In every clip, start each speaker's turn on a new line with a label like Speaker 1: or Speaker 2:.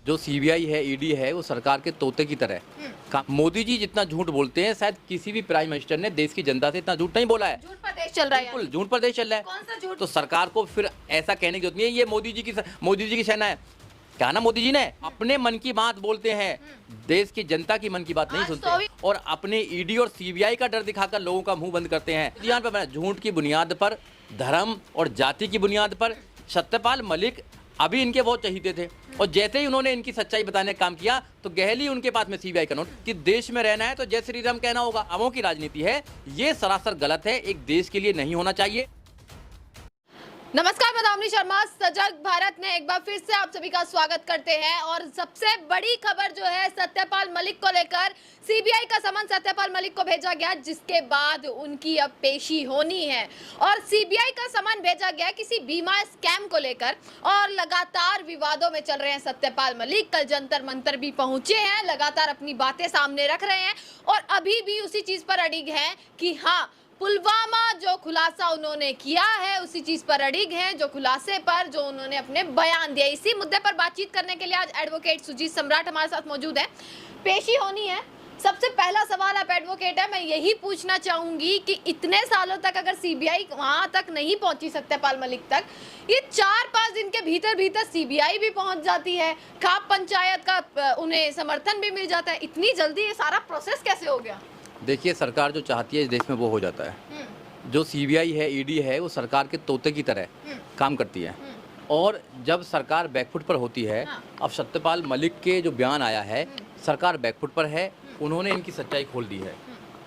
Speaker 1: जो सीबीआई है, ईडी है, वो सरकार के तोते की तरह है। मोदी जी जितना झूठ बोलते हैं, शायद किसी भी प्राइम मिनिस्टर ने देश की जनता से इतना झूठ नहीं बोला है।
Speaker 2: झूठ पर देश चल रहा है
Speaker 1: बिल्कुल झूठ पर देश चल रहा है।
Speaker 2: कौन सा झूठ?
Speaker 1: तो सरकार को फिर ऐसा कहने की जरूरत नहीं है ये मोदी जी की सेना है। क्या ना, मोदी जी ने अपने मन की बात बोलते हैं, देश की जनता की मन की बात नहीं
Speaker 2: आज
Speaker 1: सुनते
Speaker 2: तो भी-
Speaker 1: और अपने ईडी और सीबीआई का डर दिखाकर लोगों का मुंह बंद करते हैं। यहाँ पे झूठ की बुनियाद पर, धर्म और जाति की बुनियाद पर सत्यपाल मलिक अभी इनके बहुत चहीते थे और जैसे ही उन्होंने इनकी सच्चाई बताने का काम किया तो गहली उनके पास में सीबीआई का नोट कि देश में रहना है तो जय श्री राम कहना होगा। अमों की राजनीति है, ये सरासर गलत है, एक देश के लिए नहीं होना चाहिए।
Speaker 2: नमस्कार, मैं दामिनी शर्मा। सजग भारत ने एक बार फिर से आप सभी का स्वागत करते हैं और सबसे बड़ी खबर जो है सत्यपाल मलिक को लेकर, सीबीआई का समन सत्यपाल मलिक को भेजा गया जिसके बाद उनकी अब पेशी होनी है और सीबीआई का समन भेजा गया किसी बीमा स्कैम को लेकर और लगातार विवादों में चल रहे हैं सत्यपाल मलिक। कल जंतर मंतर भी पहुंचे हैं, लगातार अपनी बातें सामने रख रहे हैं और अभी भी उसी चीज पर अड़िग हैं कि हाँ, पुलवामा जो खुलासा उन्होंने किया है उसी चीज पर अड़िग हैं, जो खुलासे पर जो उन्होंने अपने बयान दिए। इसी मुद्दे पर बातचीत करने के लिए आज एडवोकेट सुजीत सम्राट हमारे साथ मौजूद है। पेशी होनी है। सबसे पहला सवाल, आप एडवोकेट है, मैं यही पूछना चाहूंगी कि इतने सालों तक अगर सीबीआई वहां तक नहीं पहुंची सत्यपाल मलिक तक, ये 4-5 दिन के भीतर भीतर सीबीआई भी पहुंच जाती है, खाप पंचायत का उन्हें समर्थन भी मिल जाता है, इतनी जल्दी ये सारा प्रोसेस कैसे हो गया?
Speaker 1: देखिए, सरकार जो चाहती है इस देश में वो हो जाता है। जो सीबीआई है, ईडी है, वो सरकार के तोते की तरह काम करती है और जब सरकार बैकफुट पर होती है, अब सत्यपाल मलिक के जो बयान आया है, सरकार बैकफुट पर है, उन्होंने इनकी सच्चाई खोल दी है।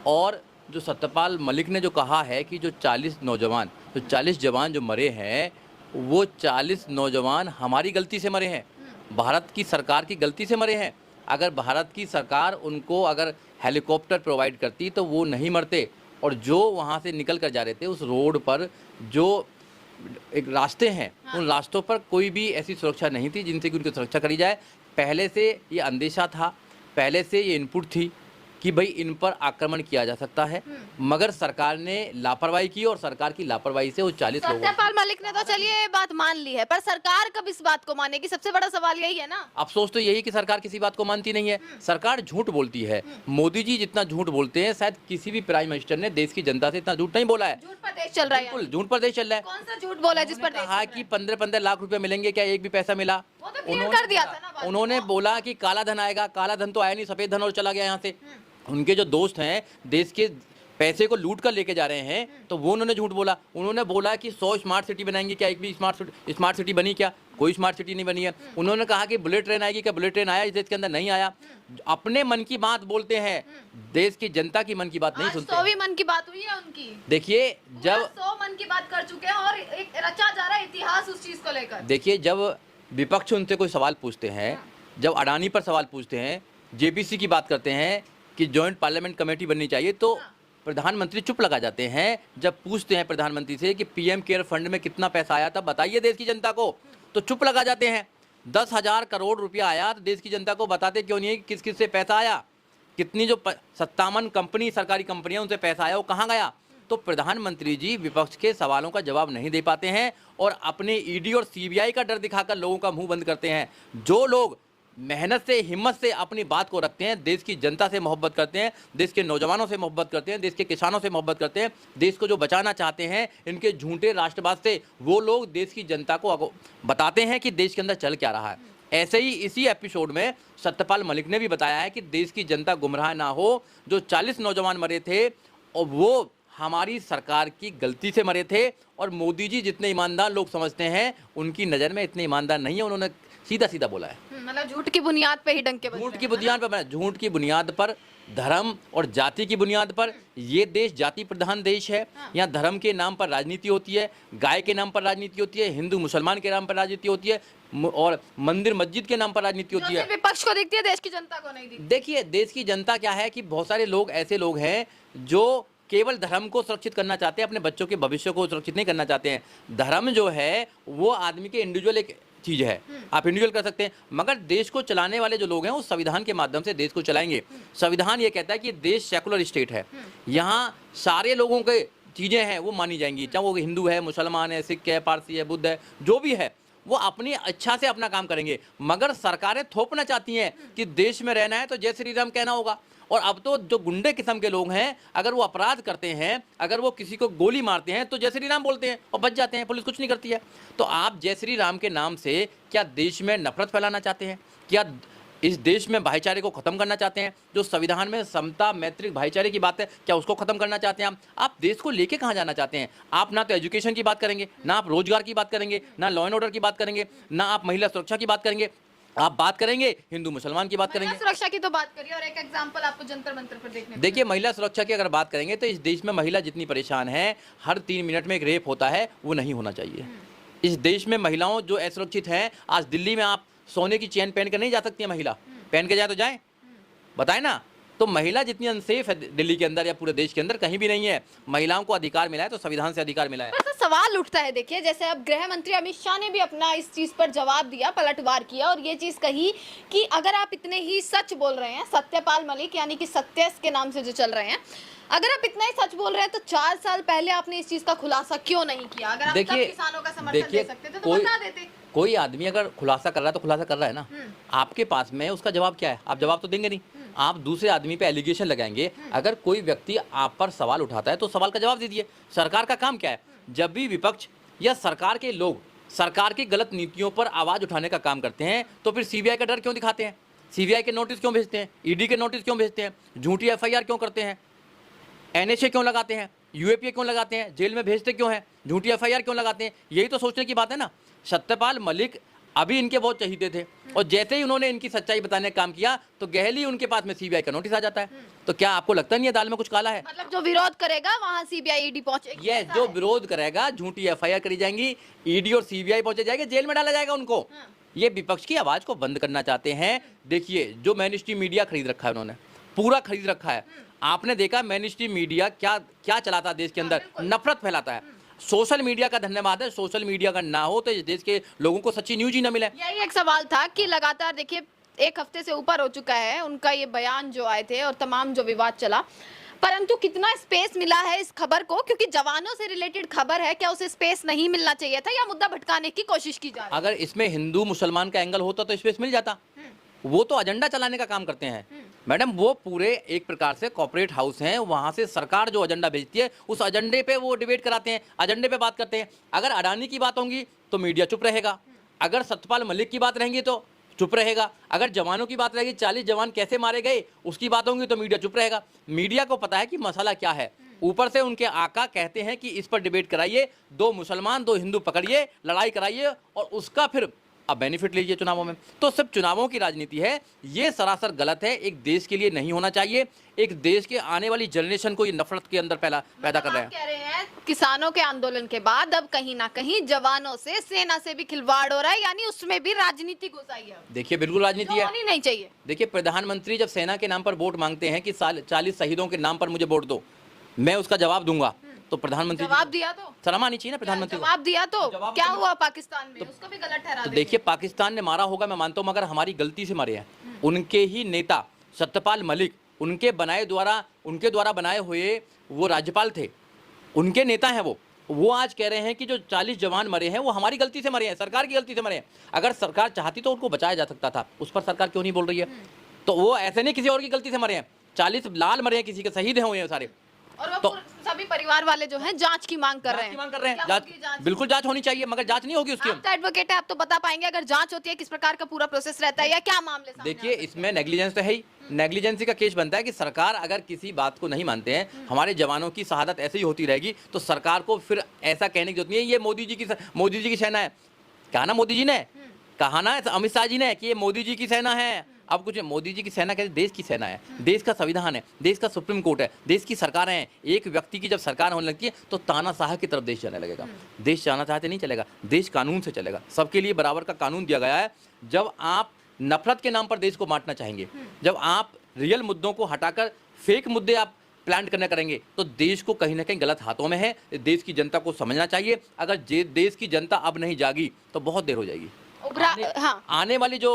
Speaker 1: और जो सत्यपाल मलिक ने जो कहा है कि जो 40 नौजवान, जो 40 जवान जो मरे हैं, वो 40 नौजवान हमारी गलती से मरे हैं, भारत की सरकार की गलती से मरे हैं। अगर भारत की सरकार उनको अगर हेलीकॉप्टर प्रोवाइड करती तो वो नहीं मरते। और जो वहाँ से निकल कर जा रहे थे, उस रोड पर जो एक रास्ते हैं, उन रास्तों पर कोई भी ऐसी सुरक्षा नहीं थी जिनसे कि उनकी सुरक्षा करी जाए। पहले से ये अंदेशा था, पहले से ये इनपुट थी कि भाई इन पर आक्रमण किया जा सकता है, मगर सरकार ने लापरवाही की और सरकार की लापरवाही से वो 40 लोगों।
Speaker 2: सत्यपाल मलिक ने तो चलिए ये बात मान ली है, पर सरकार कब इस बात को मानेगी? सबसे बड़ा सवाल यही है ना।
Speaker 1: अफसोस तो यही कि सरकार किसी बात को मानती नहीं है, सरकार झूठ बोलती है। मोदी जी जितना झूठ बोलते हैं, शायद किसी भी प्राइम मिनिस्टर ने देश की जनता से इतना झूठ नहीं बोला है।
Speaker 2: झूठ पर देश चल रहा है।
Speaker 1: बिल्कुल झूठ पर देश चल रहा है।
Speaker 2: कौन सा झूठ बोला है जिस पर देश
Speaker 1: कहा कि 15-15 लाख रुपए मिलेंगे, क्या एक भी पैसा मिला?
Speaker 2: वो तो क्लियर कर दिया था ना बात।
Speaker 1: उन्होंने बोला कि काला धन आएगा, काला धन तो आया नहीं, सफेद धन और चला गया यहाँ से। उनके जो दोस्त हैं देश के पैसे को लूट कर लेके जा रहे हैं, तो वो उन्होंने झूठ बोला। उन्होंने बोला कि 100 स्मार्ट सिटी बनाएंगे, क्या एक भी स्मार्ट सिटी बनी? क्या कोई स्मार्ट सिटी नहीं बनी है। उन्होंने कहा कि बुलेट ट्रेन आएगी, क्या बुलेट ट्रेन आया इस देश के अंदर? नहीं आया। अपने मन की बात बोलते हैं, देश की जनता की मन की बात नहीं सुनते।
Speaker 2: 100 भी मन की बात हुई है उनकी।
Speaker 1: देखिए, जब
Speaker 2: 100 मन की बात कर चुके हैं और एक रचा जा रहा है इतिहास उस चीज को लेकर।
Speaker 1: देखिए, जब विपक्ष उनसे कोई सवाल पूछते हैं, जब अडानी पर सवाल पूछते हैं, जेपीसी की बात करते हैं कि जॉइंट पार्लियामेंट कमेटी बननी चाहिए, तो प्रधानमंत्री चुप लगा जाते हैं। जब पूछते हैं प्रधानमंत्री से कि पीएम केयर फंड में कितना पैसा आया था, बताइए देश की जनता को, तो चुप लगा जाते हैं। 10,000 करोड़ रुपया आया तो देश की जनता को बताते क्यों नहीं है कि किस किस से पैसा आया, कितनी जो 57 कंपनी, सरकारी कंपनियां, उनसे पैसा आया, वो कहाँ गया? तो प्रधानमंत्री जी विपक्ष के सवालों का जवाब नहीं दे पाते हैं और अपने ईडी और सीबीआई का डर दिखाकर लोगों का मुंह बंद करते हैं। जो लोग मेहनत से, हिम्मत से अपनी बात को रखते हैं, देश की जनता से मोहब्बत करते हैं, देश के नौजवानों से मोहब्बत करते हैं, देश के किसानों से मोहब्बत करते हैं, देश को जो बचाना चाहते हैं, इनके झूठे राष्ट्रवाद से वो लोग देश की जनता को बताते हैं कि देश के अंदर चल क्या रहा है। ऐसे ही इसी एपिसोड में सत्यपाल मलिक ने भी बताया है कि देश की जनता गुमराह ना हो। जो 40 नौजवान मरे थे और वो हमारी सरकार की गलती से मरे थे और मोदी जी जितने ईमानदार लोग समझते हैं, उनकी नज़र में इतने ईमानदार नहीं है। उन्होंने सीधा सीधा बोला है।
Speaker 2: मतलब झूठ की बुनियाद पे ही डंके बज रहे हैं।
Speaker 1: झूठ की बुनियाद पर, धर्म और जाति की बुनियाद पर। ये देश जाति प्रधान देश है। यहाँ धर्म के नाम पर राजनीति होती है, गाय के नाम पर राजनीति होती है, हिंदू मुसलमान के नाम पर राजनीति होती है और मंदिर मस्जिद के नाम पर राजनीति होती है।
Speaker 2: विपक्ष को दिखती है, देश की जनता को नहीं दिखती।
Speaker 1: देखिए, देश की जनता क्या है कि बहुत सारे लोग ऐसे लोग हैं जो केवल धर्म को सुरक्षित करना चाहते हैं, अपने बच्चों के भविष्य को सुरक्षित नहीं करना चाहते हैं। धर्म जो है वो आदमी के इंडिविजुअल एक चीज़ है, आप इंडिविजुअल कर सकते हैं, मगर देश को चलाने वाले जो लोग हैं वो संविधान के माध्यम से देश को चलाएंगे। संविधान ये कहता है कि देश सेकुलर स्टेट है, यहाँ सारे लोगों के चीज़ें हैं वो मानी जाएंगी, चाहे वो हिंदू है, मुसलमान है, सिख है, पारसी है, बुद्ध है, जो भी है वो अपनी इच्छा से अपना काम करेंगे, मगर सरकारें थोपना चाहती हैं कि देश में रहना है तो जय श्री राम कहना होगा। और अब तो जो गुंडे किस्म के लोग हैं, अगर वो अपराध करते हैं, अगर वो किसी को गोली मारते हैं तो जय श्री राम बोलते हैं और बच जाते हैं, पुलिस कुछ नहीं करती है। तो आप जय श्री राम के नाम से क्या देश में नफरत फैलाना चाहते हैं? क्या इस देश में भाईचारे को खत्म करना चाहते हैं? जो संविधान में समता, मैत्री, भाईचारे की बात है, क्या उसको खत्म करना चाहते हैं आप देश को लेके कहाँ जाना चाहते हैं? आप ना तो एजुकेशन की बात करेंगे, ना आप रोजगार की बात करेंगे, ना लॉ एंड ऑर्डर की बात करेंगे, ना आप महिला सुरक्षा की बात करेंगे। आप बात करेंगे हिंदू मुसलमान की बात
Speaker 2: महिला
Speaker 1: करेंगे।
Speaker 2: सुरक्षा की तो बात करिए और एक एग्जांपल आपको जंतर मंतर पर देखने को
Speaker 1: देखिए, महिला सुरक्षा की अगर बात करेंगे तो इस देश में महिला जितनी परेशान है, हर 3 मिनट में एक रेप होता है, वो नहीं होना चाहिए। इस देश में महिलाओं जो असुरक्षित हैं, आज दिल्ली में आप सोने की चेन पहन कर नहीं जा सकती है महिला, पहन के जाए तो जाए, बताए ना। तो महिला जितनी अनसेफ है दिल्ली के अंदर या पूरे देश के अंदर कहीं भी नहीं है। महिलाओं को अधिकार मिला है तो संविधान से अधिकार मिला है।
Speaker 2: ऐसा सवाल उठता है, देखिए जैसे अब गृह मंत्री अमित शाह ने भी अपना इस चीज पर जवाब दिया, पलटवार किया और ये चीज कही कि अगर आप इतने ही सच बोल रहे हैं, सत्यपाल मलिक यानी कि सत्य के नाम से जो चल रहे हैं, अगर आप इतना ही सच बोल रहे हैं तो 4 साल पहले आपने इस चीज का खुलासा क्यों नहीं किया? अगर आप तब किसानों का समर्थन दे सकते थे तो बता देते।
Speaker 1: कोई आदमी अगर खुलासा कर रहा है तो खुलासा कर रहा है ना, आपके पास में उसका जवाब क्या है? आप जवाब तो देंगे नहीं, आप दूसरे आदमी पे एलिगेशन लगाएंगे। अगर कोई व्यक्ति आप पर सवाल उठाता है तो सवाल का जवाब दीजिए। सरकार का काम क्या है? जब भी विपक्ष या सरकार के लोग सरकार की गलत नीतियों पर आवाज उठाने का काम करते हैं तो फिर सीबीआई का डर क्यों दिखाते हैं? सीबीआई के नोटिस क्यों भेजते हैं? ईडी के नोटिस क्यों भेजते हैं? झूठी एफआईआर क्यों करते हैं? एनएसए क्यों लगाते हैं? यूएपीए क्यों लगाते हैं? जेल में भेजते क्यों हैं? झूठी एफआईआर क्यों लगाते हैं? यही तो सोचने की बात है ना। सत्यपाल मलिक अभी इनके बहुत चहीते थे और जैसे ही उन्होंने इनकी सच्चाई बताने का काम किया तो गहली उनके पास में सीबीआई का नोटिस आ जाता है। तो क्या आपको लगता नहीं है दाल में कुछ काला है?
Speaker 2: मतलब जो विरोध करेगा वहां सीबीआई ईडी पहुंचेगी।
Speaker 1: ये जो विरोध करेगा, झूठी एफआईआर करी जाएंगी, ईडी और सीबीआई पहुंचे जाएंगे, जेल में डाला जाएगा उनको। ये विपक्ष की आवाज को बंद करना चाहते हैं। देखिए, जो मेन स्ट्रीम मीडिया खरीद रखा है उन्होंने, पूरा खरीद रखा है। आपने देखा मेन स्ट्रीम मीडिया क्या क्या चलाता है देश के अंदर? नफरत फैलाता है। सोशल मीडिया का धन्यवाद है, सोशल मीडिया का ना हो तो इस देश के लोगों को सच्ची न्यूज ही ना मिले।
Speaker 2: यही एक सवाल था कि लगातार देखिए 1 हफ्ते से ऊपर हो चुका है उनका ये बयान जो आए थे और तमाम जो विवाद चला, परंतु कितना स्पेस मिला है इस खबर को? क्योंकि जवानों से रिलेटेड खबर है, क्या उसे स्पेस नहीं मिलना चाहिए था या मुद्दा भटकाने की कोशिश की जा रही है?
Speaker 1: अगर इसमें हिंदू मुसलमान का एंगल होता तो स्पेस मिल जाता। वो तो एजेंडा चलाने का काम करते हैं मैडम। वो पूरे एक प्रकार से कॉर्पोरेट हाउस हैं, वहां से सरकार जो एजेंडा भेजती है उस एजेंडे पे वो डिबेट कराते हैं, एजेंडे पे बात करते हैं। अगर अडानी की बात होगी तो मीडिया चुप रहेगा, अगर सत्यपाल मलिक की बात रहेंगी तो चुप रहेगा, अगर जवानों की बात रहेगी 40 जवान कैसे मारे गए उसकी बात होगी तो मीडिया चुप रहेगा। मीडिया को पता है कि मसला क्या है। ऊपर से उनके आका कहते हैं कि इस पर डिबेट कराइए, 2 मुसलमान 2 हिंदू पकड़िए, लड़ाई कराइए और उसका फिर अब बेनिफिट लीजिए चुनावों में। तो सिर्फ चुनावों की राजनीति है, ये सरासर गलत है। एक देश के लिए नहीं होना चाहिए। एक देश के आने वाली जनरेशन को ये नफरत के अंदर पैदा कर रहे हैं।
Speaker 2: कह रहे हैं किसानों के आंदोलन के बाद अब कहीं ना कहीं जवानों से, सेना से भी खिलवाड़ हो रहा है, यानी उसमें भी राजनीति घुस आई है।
Speaker 1: देखिए, बिल्कुल राजनीति है,
Speaker 2: होनी नहीं चाहिए।
Speaker 1: देखिए, प्रधानमंत्री जब सेना के नाम पर वोट मांगते हैं कि 40 शहीदों के नाम पर मुझे वोट दो, मैं उसका जवाब दूंगा, तो प्रधानमंत्री
Speaker 2: जवाब दिया तो
Speaker 1: शर्म आनी चाहिए ना प्रधानमंत्री को।
Speaker 2: जवाब दिया तो
Speaker 1: जवाब
Speaker 2: क्या
Speaker 1: तो-
Speaker 2: हुआ पाकिस्तान में? उसको भी गलत ठहरा
Speaker 1: तो
Speaker 2: देंगे।
Speaker 1: देखिए, पाकिस्तान ने मारा होगा मैं मानता हूँ, मगर हमारी गलती से मारे हैं। उनके ही नेता सत्यपाल मलिक, उनके द्वारा बनाए हुए वो राज्यपाल थे, उनके नेता हैं वो आज कह रहे हैं कि जो 40 जवान मरे हैं वो हमारी गलती से मरे हैं, सरकार की गलती से मरे हैं। अगर सरकार चाहती तो उनको बचाया जा सकता था, उस पर सरकार क्यों नहीं बोल रही है? तो वो ऐसे नहीं किसी और की गलती से मरे हैं, 40 लाल मरे हैं, किसी के शहीद हुए हैं सारे।
Speaker 2: और वो
Speaker 1: तो
Speaker 2: सभी परिवार वाले जो हैं जांच की मांग कर रहे हैं। क्या
Speaker 1: जांच
Speaker 2: होगी जांच?
Speaker 1: बिल्कुल जांच होनी चाहिए, मगर जांच नहीं होगी उसकी।
Speaker 2: आप तो एडवोकेट है, आप तो बता पाएंगे अगर जांच होती है किस प्रकार का पूरा प्रोसेस रहता है या क्या मामले सामने
Speaker 1: देखिए,
Speaker 2: आते हैं?
Speaker 1: इसमें नेग्लिजेंस तो है ही। नेग्लिजेंसी का केस बनता है कि सरकार अगर किसी बात को नहीं मानते हैं, हमारे जवानों की शहादत ऐसे ही होती रहेगी, तो सरकार को फिर ऐसा कहने की जरूरत नहीं है ये मोदी जी की सेना है। कहा ना मोदी जी ने, कहा ना अमित शाह जी ने कि ये मोदी जी की सेना है। अब कुछ मोदी जी की सेना कहते, देश की सेना है, देश का संविधान है, देश का सुप्रीम कोर्ट है, देश की सरकार है। एक व्यक्ति की जब सरकार होने लगती है तो तानाशाह की तरफ देश जाने लगेगा। देश जाना चाहते नहीं चलेगा, देश कानून से चलेगा, सबके लिए बराबर का कानून दिया गया है। जब आप नफरत के नाम पर देश को बांटना चाहेंगे, जब आप रियल मुद्दों को हटाकर फेक मुद्दे आप प्लांट करने करेंगे, तो देश को कहीं ना कहीं गलत हाथों में है। देश की जनता को समझना चाहिए। अगर देश की जनता अब नहीं जागी तो बहुत देर हो जाएगी।
Speaker 2: हाँ
Speaker 1: आने वाली जो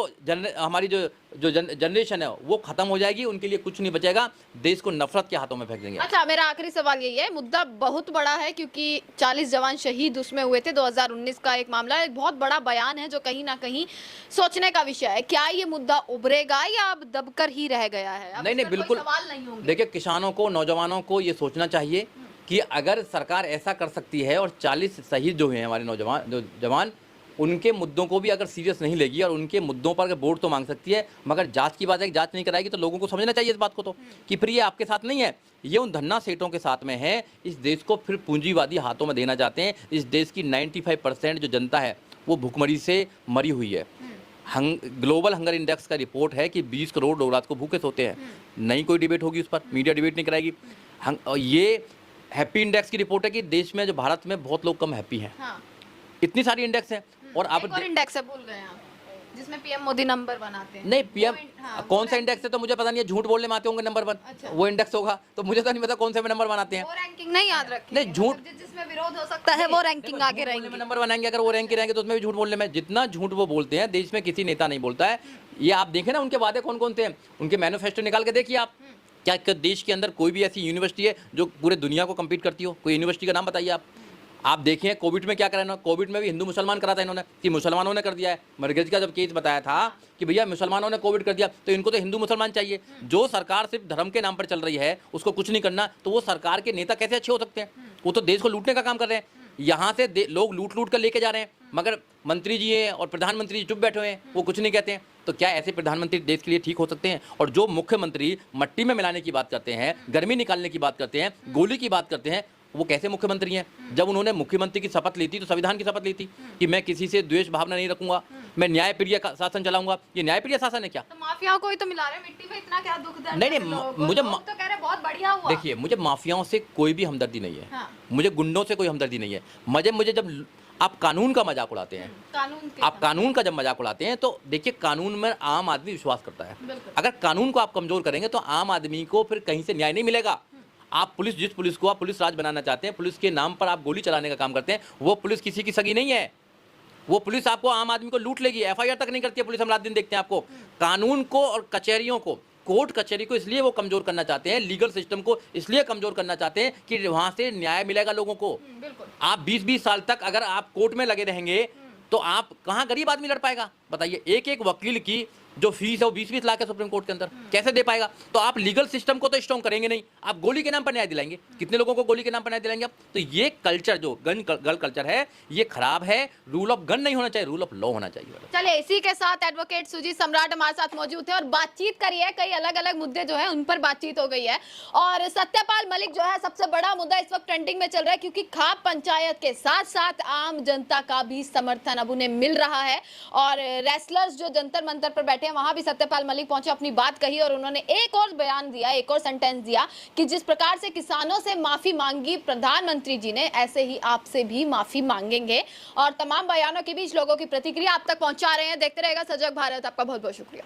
Speaker 1: हमारी जनरेशन है वो खत्म हो जाएगी, उनके लिए कुछ नहीं बचेगा, देश को नफरत के हाथों में फेंक देंगे।
Speaker 2: अच्छा, मेरा आखिरी सवाल यही है, मुद्दा बहुत बड़ा है क्योंकि 40 जवान शहीद उसमें हुए थे, 2019 का एक मामला है, एक बहुत बड़ा बयान है जो कहीं ना कहीं सोचने का विषय है। क्या ये मुद्दा उभरेगा या अब दबकर ही रह गया है? अब
Speaker 1: नहीं
Speaker 2: इस पर
Speaker 1: बिल्कुल
Speaker 2: कोई सवाल नहीं होंगे।
Speaker 1: देखिए, किसानों को, नौजवानों को ये सोचना चाहिए कि अगर सरकार ऐसा कर सकती है और 40 शहीद जो हैं हमारे जवान, उनके मुद्दों को भी अगर सीरियस नहीं लेगी और उनके मुद्दों पर अगर वोट तो मांग सकती है, मगर जांच की बात है, जांच नहीं कराएगी, तो लोगों को समझना चाहिए इस बात को तो कि फिर ये आपके साथ नहीं है, ये उन धन्ना सेठों के साथ में है। इस देश को फिर पूंजीवादी हाथों में देना चाहते हैं। इस देश की 95% जो जनता है वो भूखमरी से मरी हुई है। ग्लोबल हंगर इंडेक्स का रिपोर्ट है कि 20 करोड़ लोग रात को भूखे सोते हैं। नहीं कोई डिबेट होगी उस पर, मीडिया डिबेट नहीं कराएगी। ये हैप्पी इंडेक्स की रिपोर्ट है कि देश में, जो भारत में बहुत लोग कम हैप्पी हैं।
Speaker 2: हाँ।
Speaker 1: इतनी सारी इंडेक्स है और आप
Speaker 2: एक और इंडेक्स है, भूल गए आप, जिसमें पीएम मोदी नंबर बनाते हैं।
Speaker 1: नहीं, पीएम
Speaker 2: हाँ,
Speaker 1: कौन सा इंडेक्स है तो मुझे पता नहीं है, झूठ बोलने में आते होंगे नंबर 1।
Speaker 2: अच्छा।
Speaker 1: वो इंडेक्स होगा तो मुझे तो नहीं पता कौन से में नंबर बनाते हैं।
Speaker 2: वो रैंकिंग नहीं याद रखी,
Speaker 1: नहीं, झूठ
Speaker 2: जिसमें विरोध हो सकता है वो रैंकिंग आगे रहेगी।
Speaker 1: में नंबर बनाएंगे, अगर वो रैंक रहेंगे तो उसमें भी झूठ बोलने में, जितना झूठ वो बोलते हैं देश में किसी नेता नहीं बोलता है। ये आप देखें ना, उनके वादे कौन कौन थे, उनके मैनिफेस्टो निकाल के देखिए आप। क्या देश के अंदर कोई भी ऐसी यूनिवर्सिटी है जो पूरे दुनिया को कम्पीट करती हो? कोई यूनिवर्सिटी का नाम बताइए आप देखिए कोविड में क्या करा इन्होंने। कोविड में भी हिंदू मुसलमान करा था इन्होंने कि मुसलमानों ने कर दिया है। मरकज का जब केस बताया था कि भैया मुसलमानों ने कोविड कर दिया, तो इनको तो हिंदू मुसलमान चाहिए। जो सरकार सिर्फ धर्म के नाम पर चल रही है, उसको कुछ नहीं करना, तो वो सरकार के नेता कैसे अच्छे हो सकते हैं? वो तो देश को लूटने का काम कर रहे हैं। यहाँ से लोग लूट लूट कर लेके जा रहे हैं, मगर मंत्री जी हैं और प्रधानमंत्री जी चुप बैठे हुए हैं, वो कुछ नहीं कहते हैं। तो क्या ऐसे प्रधानमंत्री देश के लिए ठीक हो सकते हैं? और जो मुख्यमंत्री मट्टी में मिलाने की बात करते हैं, गर्मी निकालने की बात करते हैं, गोली की बात करते हैं, वो कैसे मुख्यमंत्री हैं? जब उन्होंने मुख्यमंत्री की शपथ ली थी तो संविधान की शपथ ली थी कि मैं किसी से द्वेष भावना नहीं रखूंगा, मैं न्यायप्रिय शासन चलाऊंगा। ये न्यायप्रिय शासन है क्या?
Speaker 2: तो माफियाओं को ही तो मिला रहे हैं मिट्टी में, इतना क्या दुख दर्द?
Speaker 1: नहीं, मुझे
Speaker 2: लोग तो कह रहे हैं बहुत बढ़िया हुआ।
Speaker 1: देखिए, मुझे माफियाओं से कोई भी हमदर्दी नहीं है।
Speaker 2: हाँ।
Speaker 1: मुझे गुंडों से कोई हमदर्दी नहीं है। मुझे जब आप कानून का मजाक उड़ाते हैं, आप कानून का जब मजाक उड़ाते हैं, तो देखिए कानून में आम आदमी विश्वास करता है। अगर कानून को आप कमजोर करेंगे तो आम आदमी को फिर कहीं से न्याय नहीं मिलेगा। आप जिस पुलिस को आप पुलिस राज बनाना चाहते हैं, पुलिस के नाम पर आप गोली चलाने का काम करते हैं, वो पुलिस किसी की सगी नहीं है। वो पुलिस आपको, आम आदमी को लूट लेगी, एफआईआर तक नहीं करती है पुलिस। हम रात दिन देखते हैं आपको। कानून को और कचहरियों को, कोर्ट कचहरी को इसलिए वो कमजोर करना चाहते हैं, लीगल सिस्टम को इसलिए कमजोर करना चाहते हैं कि वहां से न्याय मिलेगा लोगों को। आप 20-20 साल तक अगर आप कोर्ट में लगे रहेंगे तो आप कहाँ गरीब आदमी लड़ पाएगा? बताइए, एक एक वकील की जो फीस है वो 20-20 लाख है सुप्रीम कोर्ट के अंदर, कैसे दे पाएगा? तो आप लीगल सिस्टम को तो स्ट्रॉन्ग करेंगे नहीं, आप गोली के नाम पर न्याय दिलाएंगे। कितने लोगों को गोली के नाम पर न्याय दिलाएंगे आप? तो ये कल्चर, जो गन कल्चर है, ये खराब है। रूल ऑफ गन नहीं होना चाहिए, रूल ऑफ लॉ होना चाहिए।
Speaker 2: चलिए, इसी के साथ एडवोकेट सुजीत सम्राट हमारे साथ मौजूद थे और बातचीत करी है। कई अलग अलग मुद्दे जो है उन पर बातचीत हो गई है। और सत्यपाल मलिक जो है सबसे बड़ा मुद्दा इस वक्त ट्रेंडिंग में चल रहा है, क्योंकि खाप पंचायत के साथ साथ आम जनता का भी समर्थन अब उन्हें मिल रहा है। और रेसलर्स जो जंतर मंतर पर बैठे हैं, वहां भी सत्यपाल मलिक पहुंचे, अपनी बात कही और उन्होंने एक और बयान दिया, एक और सेंटेंस दिया कि जिस प्रकार से किसानों से माफी मांगी प्रधानमंत्री जी ने, ऐसे ही आपसे भी माफी मांगेंगे। और तमाम बयानों के बीच लोगों की प्रतिक्रिया आप तक पहुंचा रहे हैं। देखते रहेगा सजग भारत। आपका बहुत बहुत शुक्रिया।